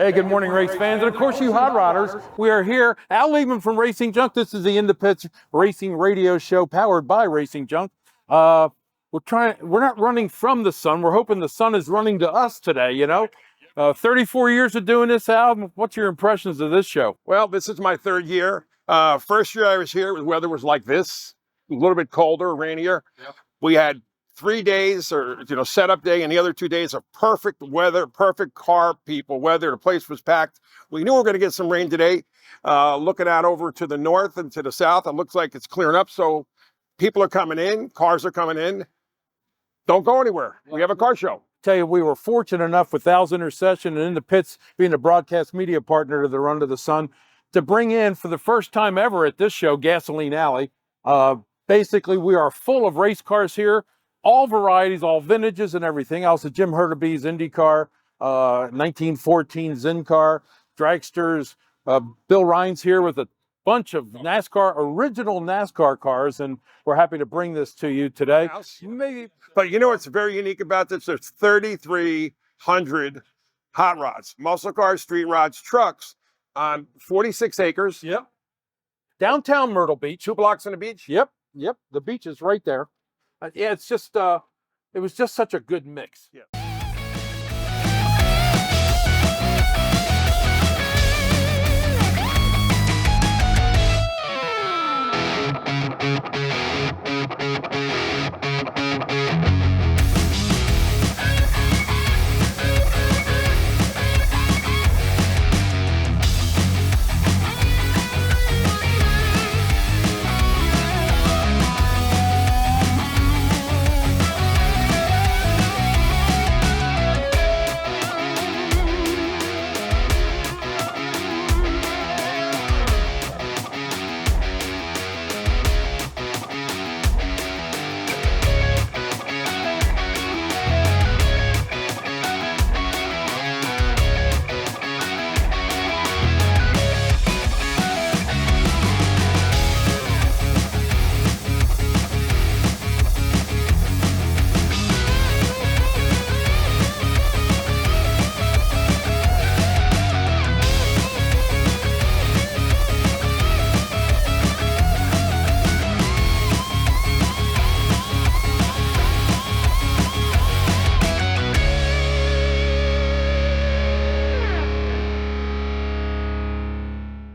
Hey, good morning, race fans, and of course you hot rodders. We are here. Al Liebman from Racing Junk. This is the In the Pits Racing Radio Show powered by Racing Junk. We're not running from the sun. We're hoping the sun is running to us today, you know. 34 years of doing this, Al. What's your impressions of this show? Well, this is my third year. First year I was here, the weather was like this, a little bit colder, rainier. Yep. We had 3 days or, setup day, and the other 2 days of perfect weather, perfect car people weather. The place was packed. We knew we were going to get some rain today. Looking out over to the north and to the south, it looks like it's clearing up. So people are coming in, cars are coming in. Don't go anywhere. We have a car show. Tell you, we were fortunate enough with Al's intercession and In the Pits being a broadcast media partner to the Run to the Sun to bring in, for the first time ever at this show, Gasoline Alley. Basically, we are full of race cars here, all varieties, all vintages and everything else. Jim Hurtubise Indy car, 1914 ZINN car, dragsters. Bill Rhine's here with a bunch of NASCAR, original NASCAR cars, and we're happy to bring this to you today. But you know what's very unique about this? There's 3,300 hot rods, muscle cars, street rods, trucks on 46 acres. Yep. Downtown Myrtle Beach. 2 blocks on the beach. Yep. The beach is right there. Yeah, it's just, it was just such a good mix. Yeah.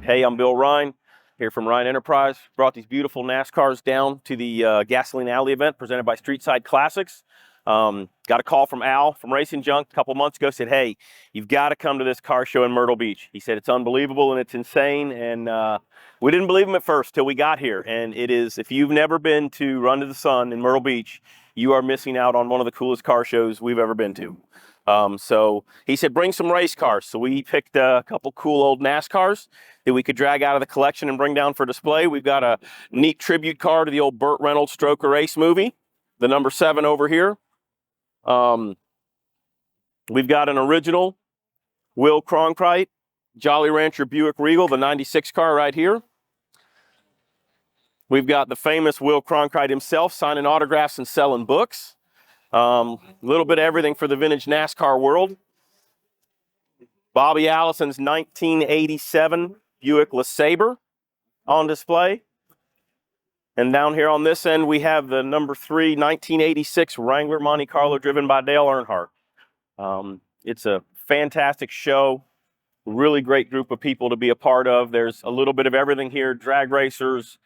Hey, I'm Bill Rhine, here from RHINE Enterprise. Brought these beautiful NASCARs down to the Gasoline Alley event presented by Streetside Classics. Got a call from Al from Racing Junk a couple months ago, said, hey, you've got to come to this car show in Myrtle Beach. He said it's unbelievable and it's insane, and we didn't believe him at first till we got here. And it is, if you've never been to Run to the Sun in Myrtle Beach, you are missing out on one of the coolest car shows we've ever been to. So he said, bring some race cars. So we picked a couple cool old NASCARs that we could drag out of the collection and bring down for display. We've got a neat tribute car to the old Burt Reynolds Stroker Race movie, the number 7 over here. We've got an original Will Cronkite Jolly Rancher Buick Regal, the 96 car right here. We've got the famous Will Cronkite himself signing autographs and selling books. A little bit of everything for the vintage NASCAR world. Bobby Allison's 1987 Buick LeSabre on display. And down here on this end, we have the number 3 1986 Wrangler Monte Carlo driven by Dale Earnhardt. It's a fantastic show. Really great group of people to be a part of. There's a little bit of everything here. Drag racers,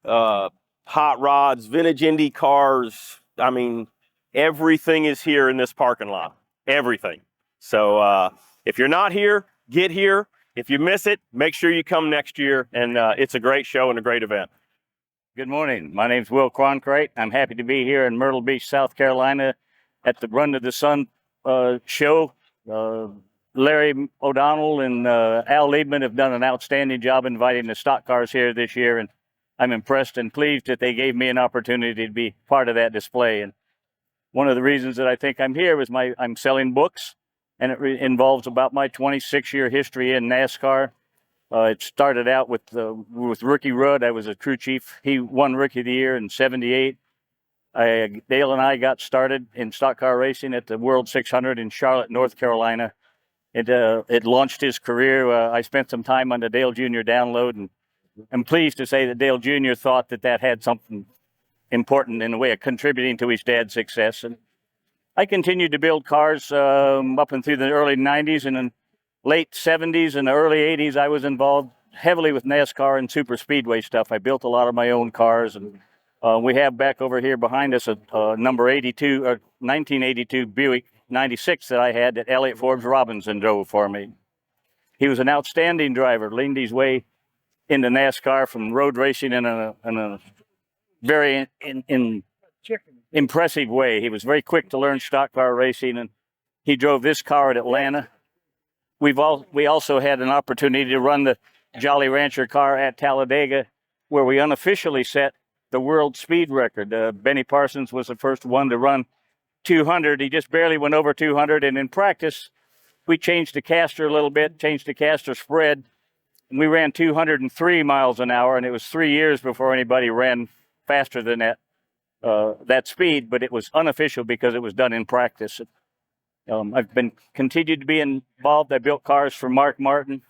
hot rods, vintage Indy cars. I mean, everything is here in this parking lot. Everything. So if you're not here, get here. If you miss it, make sure you come next year. And it's a great show and a great event. Good morning. My name's Will Cronkite. I'm happy to be here in Myrtle Beach, South Carolina at the Run to the Sun show. Larry O'Donnell and Al Liebman have done an outstanding job inviting the stock cars here this year, and I'm impressed and pleased that they gave me an opportunity to be part of that display. And one of the reasons that I think I'm here is I'm selling books, and it involves about my 26-year history in NASCAR. It started out with Rookie Rudd. I was a crew chief. He won Rookie of the Year in '78. Dale and I got started in stock car racing at the World 600 in Charlotte, North Carolina. It launched his career. I spent some time on the Dale Jr. download, and I'm pleased to say that Dale Jr. thought that had something important in the way of contributing to his dad's success. And I continued to build cars up and through the early 90s, and in late 70s and the early 80s, I was involved heavily with NASCAR and super speedway stuff. I built a lot of my own cars, and we have back over here behind us a number 82, or 1982 Buick 96 that I had that Elliott Forbes Robinson drove for me. He was an outstanding driver, leaned his way into NASCAR from road racing in a very impressive way. He was very quick to learn stock car racing, and he drove this car at Atlanta. We also had an opportunity to run the Jolly Rancher car at Talladega, where we unofficially set the world speed record. Benny Parsons was the first one to run 200. He just barely went over 200, and in practice, we changed the caster a little bit, changed the caster spread, and we ran 203 miles an hour, and it was 3 years before anybody ran faster than that speed, but it was unofficial because it was done in practice. I've continued to be involved. I built cars for Mark Martin.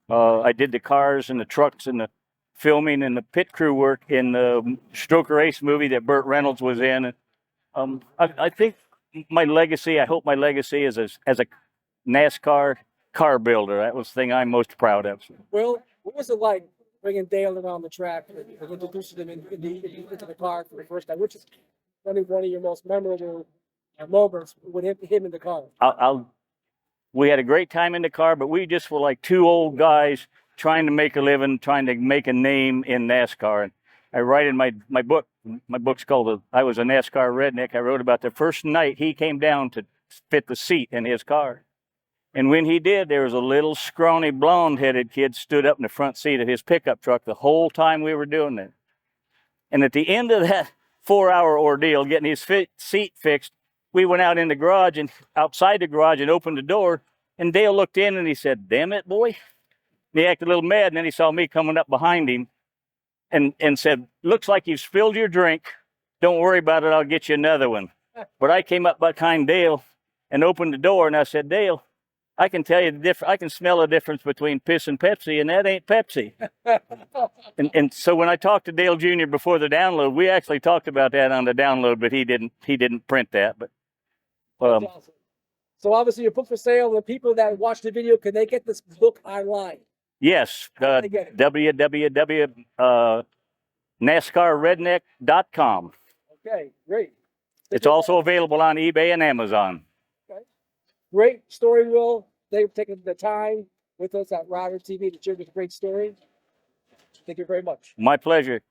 I did the cars and the trucks and the filming and the pit crew work in the Stroker Race movie that Burt Reynolds was in. I think my legacy, I hope my legacy is as a NASCAR car builder. That was the thing I'm most proud of. Well, what was it like bringing Dale around the track and introducing him into the car for the first time, which is one of your most memorable moments with him in the car? We had a great time in the car, but we just were like two old guys trying to make a living, trying to make a name in NASCAR. And I write in my book, my book's called I Was a NASCAR Redneck. I wrote about the first night he came down to fit the seat in his car. And when he did, there was a little scrawny blonde-headed kid stood up in the front seat of his pickup truck the whole time we were doing that. And at the end of that 4-hour ordeal, getting his seat fixed, we went out in the garage and outside the garage and opened the door. And Dale looked in and he said, "Damn it, boy." And he acted a little mad, and then he saw me coming up behind him and said, "Looks like you've spilled your drink. Don't worry about it. I'll get you another one." But I came up behind Dale and opened the door, and I said, "Dale, I can tell you the difference. I can smell the difference between piss and Pepsi, and that ain't Pepsi." and so when I talked to Dale Jr. before the download, we actually talked about that on the download, but he didn't print that. But That's awesome. So obviously your book for sale. The people that watch the video, can they get this book online? yes, How do they get it? www.nascarredneck.com. Okay, great. It's also available on eBay and Amazon. Great story, Will. They've taken the time with us at Rider TV to share this great story. Thank you very much. My pleasure.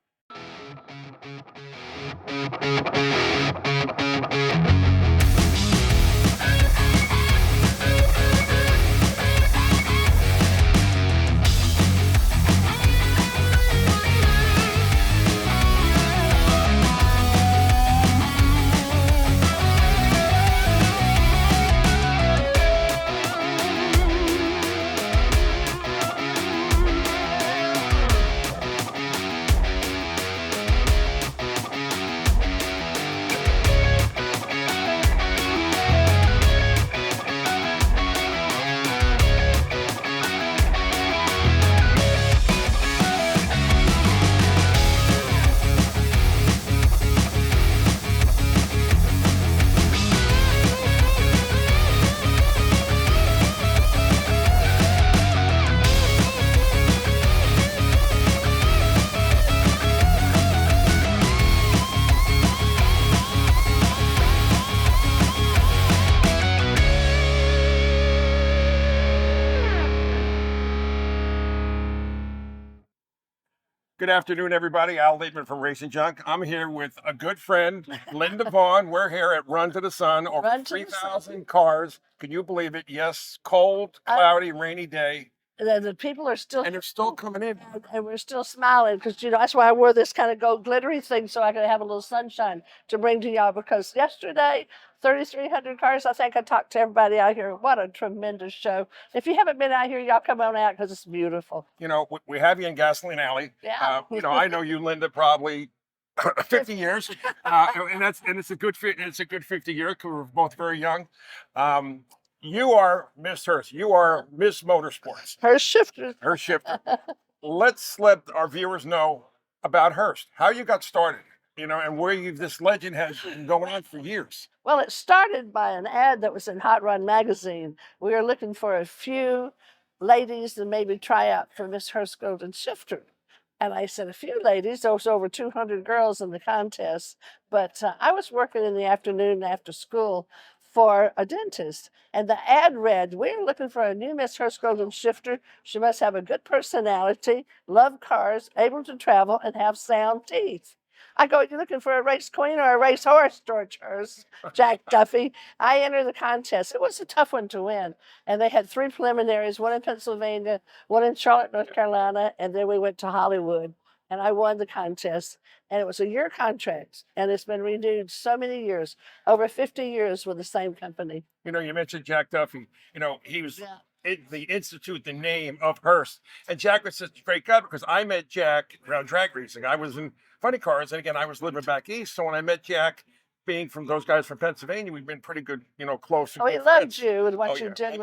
Good afternoon, everybody. Al Liebman from Racing Junk. I'm here with a good friend, Linda Vaughn. We're here at Run to the Sun. Over Run to the 3,000 cars. Can you believe it? Yes, cold, cloudy, rainy day. The people are still, And they're still coming in. and we're still smiling because, that's why I wore this kind of gold glittery thing so I could have a little sunshine to bring to y'all, because yesterday, 3,300 cars. I think I talked to everybody out here. What a tremendous show. If you haven't been out here, y'all come on out because it's beautiful. You know, we have you in Gasoline Alley. Yeah. I know you, Linda, probably 50 years, and it's a good fit. It's a good 50 year because we're both very young. You are Miss Hurst. You are Miss Motorsports. Her shifter. Her shifter. Let's let our viewers know about Hurst, how you got started, and where this legend has been going on for years. Well, it started by an ad that was in Hot Rod magazine. We were looking for a few ladies to maybe try out for Miss Hurst Golden Shifter. And I said, a few ladies. There was over 200 girls in the contest. But I was working in the afternoon after school for a dentist. And the ad read, we're looking for a new Miss Hurst Golden Shifter. She must have a good personality, love cars, able to travel, and have sound teeth. I go, you're looking for a race queen or a race horse, George Hurst, Jack Duffy. I entered the contest. It was a tough one to win. And they had 3 preliminaries, one in Pennsylvania, one in Charlotte, North Carolina, and then we went to Hollywood. And I won the contest. And it was a year contract. And it's been renewed so many years, over 50 years with the same company. You mentioned Jack Duffy. He was the institute, the name of Hurst. And Jack was such a great guy because I met Jack around drag racing. I was in funny cars. And again, I was living back east. So when I met Jack, being from those guys from Pennsylvania, we've been pretty good, close. Oh, he loved you and what you did.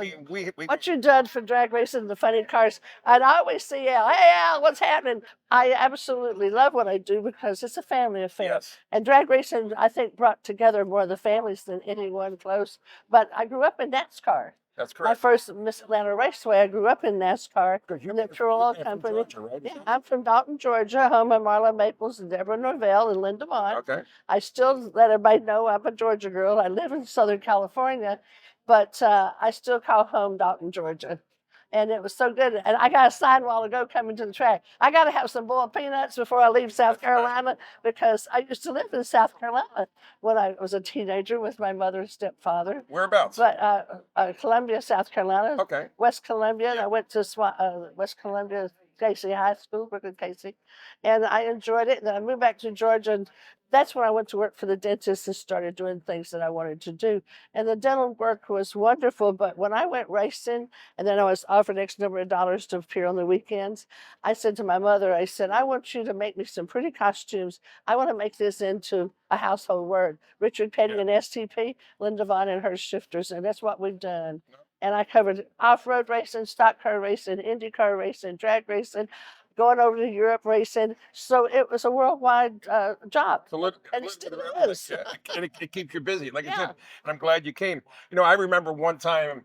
What you done for drag racing, the funny cars. I'd always see Al. Hey, Al, what's happening? I absolutely love what I do because it's a family affair. Yes. And drag racing, I think, brought together more of the families than anyone close. But I grew up in NASCAR. That's My correct. first Miss Atlanta Raceway, I grew up in NASCAR, in the Pure Company. Georgia, right? Yeah, I'm from Dalton, Georgia, home of Marla Maples and Deborah Norvell and Linda Vaughn. Okay. I still let everybody know I'm a Georgia girl. I live in Southern California, but I still call home Dalton, Georgia. And it was so good. And I got a sign a while ago coming to the track. I got to have some boiled peanuts before I leave South Carolina because I used to live in South Carolina when I was a teenager with my mother and stepfather. Whereabouts? But Columbia, South Carolina. Okay. West Columbia. And I went to West Columbia Casey High School, Brooklyn Casey. And I enjoyed it. And then I moved back to Georgia. And that's when I went to work for the dentist and started doing things that I wanted to do. And the dental work was wonderful. But when I went racing, and then I was offered X number of dollars to appear on the weekends, I said to my mother, I said, I want you to make me some pretty costumes. I want to make this into a household word. Richard Petty and STP, Linda Vaughn and her shifters. And that's what we've done. And I covered off-road racing, stock car racing, Indy car racing, drag racing, going over to Europe racing. So it was a worldwide job. And it still is. Yeah. And it keeps you busy. Like I said, Yeah. and I'm glad you came. I remember one time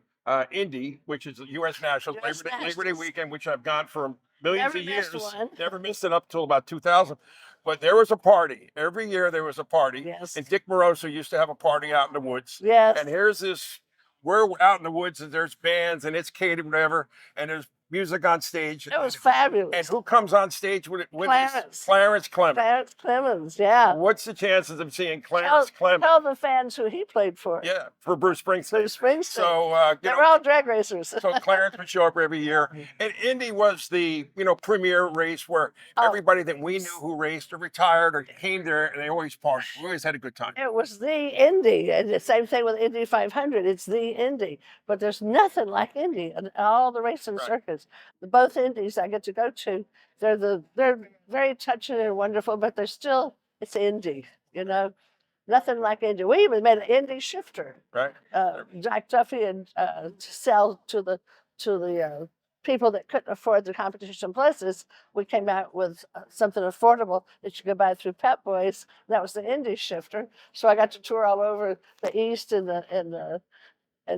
Indy, which is the U.S. National US Labor Day Nationals. weekend, which I've gone for millions Never of years. missed one. Never missed it up till about 2000. But there was a party. Every year there was a party. Yes. And Dick Moroso used to have a party out in the woods. Yes. And here's this, we're out in the woods and there's bands and it's catered, whatever, and there's music on stage. It was fabulous. And who comes on stage with it? Clarence. Clarence Clemens. Clarence Clemens, yeah. What's the chances of seeing Clarence Clemens? Tell the fans who he played for. Yeah, for Bruce Springsteen. Bruce Springsteen. So, they were all drag racers. so Clarence would show up every year. And Indy was the, premier race where everybody that we knew who raced or retired or came there, and they always partied. We always had a good time. It was the Indy, and the same thing with Indy 500. It's the Indy, but there's nothing like Indy and all the racing circuits. Both Indies I get to go to, they're very touching and wonderful, but it's Indy, nothing like Indy. We even made an Indy shifter. Right. Jack Duffy and to sell to the people that couldn't afford the competition places. We came out with something affordable that you could buy through Pep Boys. That was the Indy shifter. So I got to tour all over the East and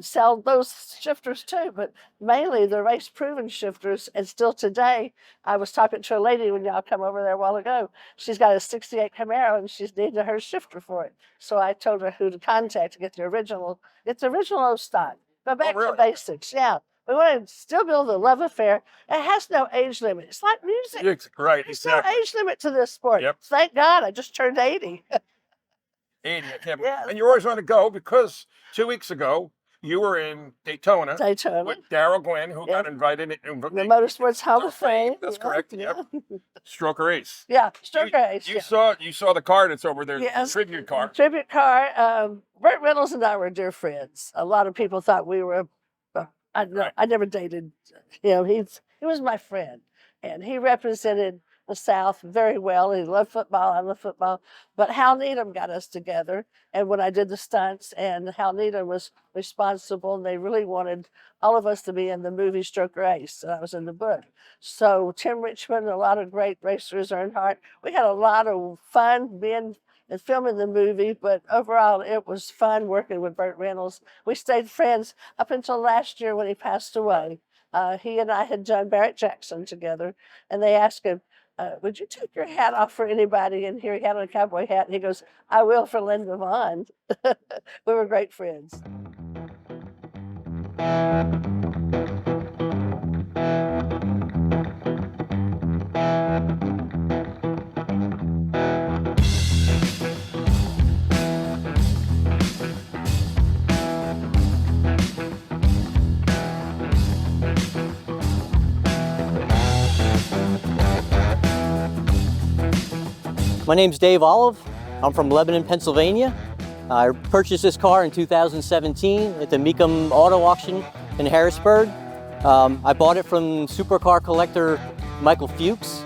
sell those shifters too, but mainly the race proven shifters. And still today, I was talking to a lady when y'all come over there a while ago. She's got a 68 Camaro and she's needing her shifter for it. So I told her who to contact to get the original old stock. But back to basics, yeah. We want to still build a love affair. It has no age limit. It's like music. Right, There's exactly. no age limit to this sport. Yep. Thank God, I just turned 80. 80, I can't Yeah. And you're always on the go because 2 weeks ago, you were in Daytona with Darrell Gwynn, who got invited in The Motorsports Hall of Fame. That's Yeah, correct. Yeah, Yep. Stroker Ace. yeah. Stroker Ace. You saw the car that's over there, Yes. the tribute car. Tribute car. Burt Reynolds and I were dear friends. A lot of people thought we were. I never dated him. He was my friend, and he represented the South very well. He loved football. I love football. But Hal Needham got us together. And when I did the stunts, and Hal Needham was responsible, and they really wanted all of us to be in the movie Stroke Race. And I was in the book. So Tim Richmond, a lot of great racers, Earnhardt. We had a lot of fun being and filming the movie, but overall it was fun working with Burt Reynolds. We stayed friends up until last year when he passed away. He and I had done Barrett Jackson together, and they asked him, would you take your hat off for anybody? And here he had on a cowboy hat, and he goes, I will for Linda Vaughn. We were great friends. My name's Dave Olive. I'm from Lebanon, Pennsylvania. I purchased this car in 2017 at the Mecum Auto Auction in Harrisburg. I bought it from supercar collector Michael Fuchs.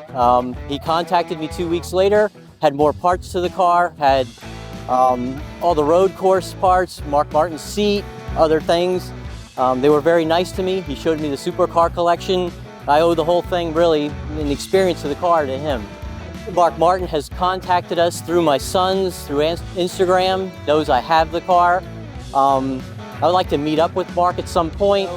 He contacted me 2 weeks later, had more parts to the car, had all the road course parts, Mark Martin's seat, other things. They were very nice to me. He showed me the supercar collection. I owe the whole thing, really, an experience of the car to him. Mark Martin has contacted us through my sons, through Instagram, knows I have the car. I would like to meet up with Mark at some point.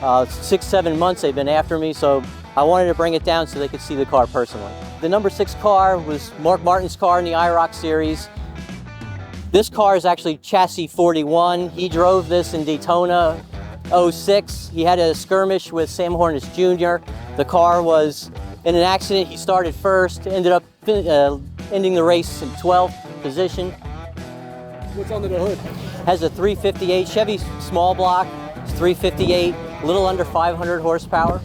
6-7 months they've been after me, so I wanted to bring it down so they could see the car personally. The number 6 car was Mark Martin's car in the IROC series. This car is actually chassis 41. He drove this in Daytona 06. He had a skirmish with Sam Hornish Jr. The car was in an accident. He started first, ended up ending the race in 12th position. What's under the hood? Has a 358 Chevy small block. It's 358, a little under 500 horsepower.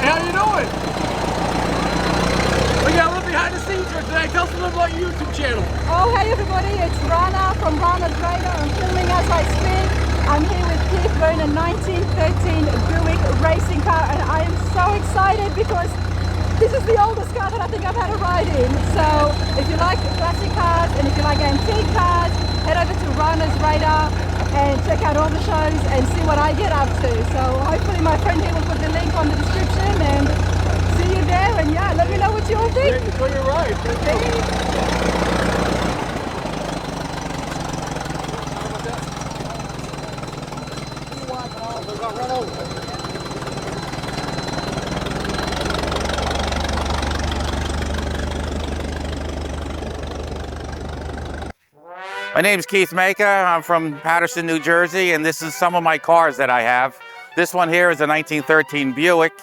How you doing? We got a little behind the scenes for today. Tell us a little about your YouTube channel. Oh, hey everybody, it's Rana from Rana's Radar. I'm filming as I speak. I'm here with Keith Byrne, a 1913 Buick racing car, and I am so excited because this is the oldest car that I think I've had a ride in. So if you like classic cars and if you like antique cars, head over to Rana's Radar and check out all the shows and see what I get up to. So hopefully my friend here will put the link on the description and see you there, and yeah, let me know what you all think. Enjoy your ride. My name is Keith Maker. I'm from Paterson, New Jersey, and this is some of my cars that I have. This one here is a 1913 Buick.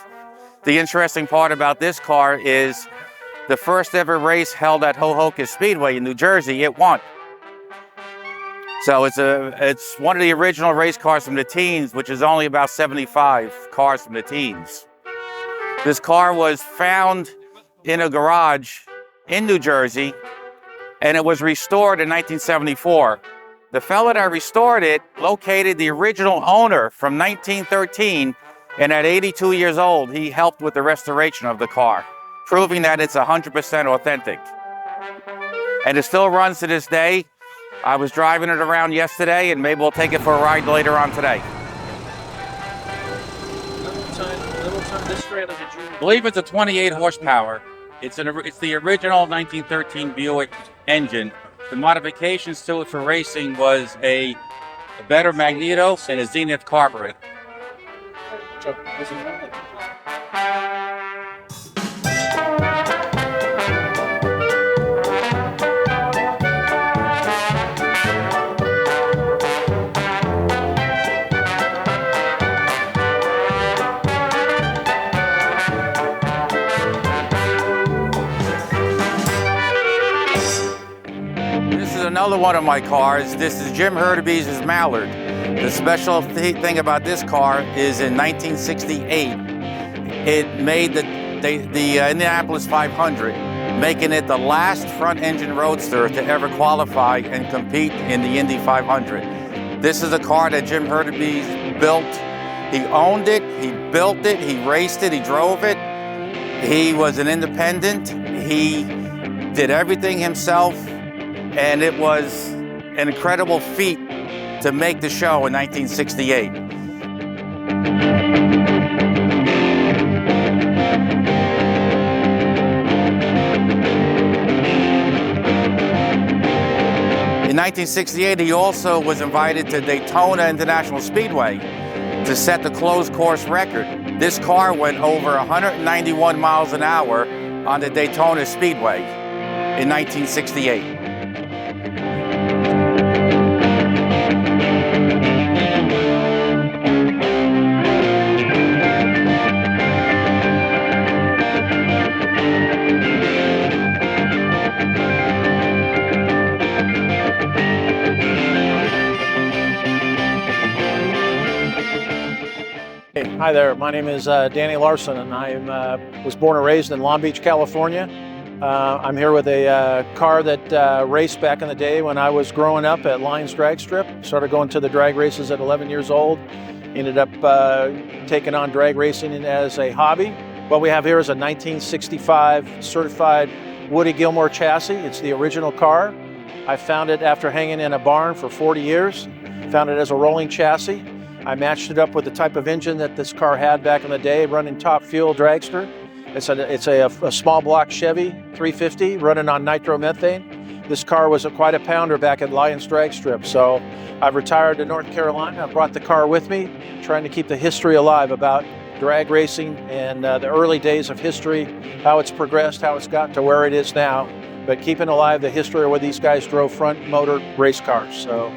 The interesting part about this car is the first ever race held at Hohokus Speedway in New Jersey, it won. So it's one of the original race cars from the teens, which is only about 75 cars from the teens. This car was found in a garage in New Jersey, and it was restored in 1974. The fellow that restored it located the original owner from 1913, and at 82 years old, he helped with the restoration of the car, proving that it's 100% authentic. And it still runs to this day. I was driving it around yesterday, and maybe we'll take it for a ride later on today. I believe it's a 28 horsepower. It's the original 1913 Buick engine. The modifications to it for racing was a better magneto and a Zenith carburetor. This is another one of my cars. This is Jim Hurtubise' Mallard. The special thing about this car is in 1968, it made the Indianapolis 500, making it the last front-engine roadster to ever qualify and compete in the Indy 500. This is a car that Jim Hurtubise built. He owned it, he built it, he raced it, he drove it. He was an independent. He did everything himself, and it was an incredible feat to make the show in 1968. In 1968, he also was invited to Daytona International Speedway to set the closed course record. This car went over 191 miles an hour on the Daytona Speedway in 1968. Hi there, my name is Danny Larson, and I was born and raised in Long Beach, California. I'm here with a car that raced back in the day when I was growing up at Lyons Drag Strip. Started going to the drag races at 11 years old. Ended up taking on drag racing as a hobby. What we have here is a 1965 certified Woody Gilmore chassis. It's the original car. I found it after hanging in a barn for 40 years. Found it as a rolling chassis. I matched it up with the type of engine that this car had back in the day, running top fuel dragster. It's a small block Chevy 350 running on nitromethane. This car was quite a pounder back at Lyons Drag Strip. So I've retired to North Carolina. I brought the car with me, trying to keep the history alive about drag racing and the early days of history, how it's progressed, how it's gotten to where it is now, but keeping alive the history of where these guys drove front motor race cars. So.